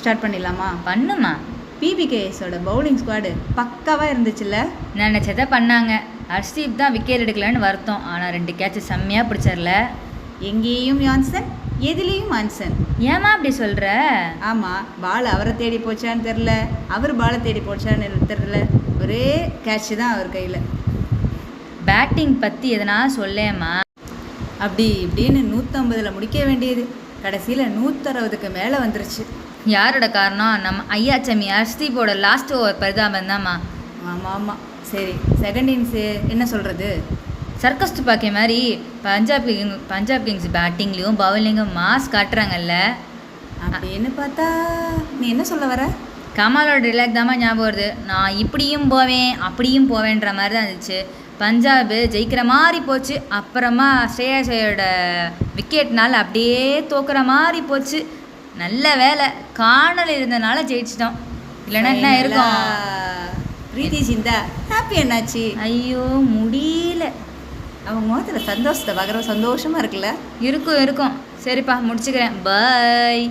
Start பண்ணிடலாமா? பண்ணுமா. பிபிகேஎஸோட bowling squad பக்காவாக இருந்துச்சுல்ல? நினச்சதை பண்ணாங்க. ஹர்ஷ்தீப் தான் விக்கெட் எடுக்கலன்னு வருத்தம். ஆனால் 2 கேட்ச் செம்மையாக பிடிச்சார்ல. எங்கேயும் யான்சன், எதுலேயும் மான்சன். ஏமா அப்படி சொல்கிற? ஆமாம், பால் அவரை தேடி போச்சான்னு தெரில, அவர் பாலை தேடி போச்சான்னு தெரில. ஒரே கேட்ச் தான் அவர் கையில். பேட்டிங் பற்றி எதனா சொல்லேம்மா. அப்படி இப்படின்னு 150 முடிக்க வேண்டியது கடைசியில் 160க்கு மேலே வந்துருச்சு. யாரோட காரணம்? நம்ம ஐயாச்சம்மி ஹர்ஷ்தீப்போட லாஸ்ட் ஓவர் பரிதாபம் தான்மா. ஆமாம் ஆமாம். சரி, செகண்ட் இன்னிங்ஸு என்ன சொல்கிறது? சர்க்கஸ் துப்பாக்கி மாதிரி பஞ்சாப் கிங்ஸ் பேட்டிங்லேயும் பவுலிங்கும் மாஸ் காட்டுறாங்கல்ல. அப்படின்னு பார்த்தா நீ என்ன சொல்ல வர? கமாலோட ரிலாக் தாம்மா ஞாபகம் வருது. நான் இப்படியும் போவேன் அப்படியும் போவேன்ற மாதிரி தான் இருந்துச்சு. பஞ்சாப் ஜெயிக்கிற மாதிரி போச்சு. அப்புறமா ஸ்ரேயாஸ் ஐயரோட விக்கெட்னால அப்படியே தோக்குற மாதிரி போச்சு. நல்ல வேலை காணல் இருந்தனால ஜெயிச்சிட்டோம். இல்லைன்னா என்ன இருக்கும்? பிரீத்தி சிந்தா ஹாப்பி என்னாச்சு? ஐயோ முடியல. அவங்க முகத்தில் சந்தோஷத்தை பார்க்குற சந்தோஷமாக இருக்குல்ல? இருக்கும். சரிப்பா, முடிச்சுக்கிறேன். பாய்.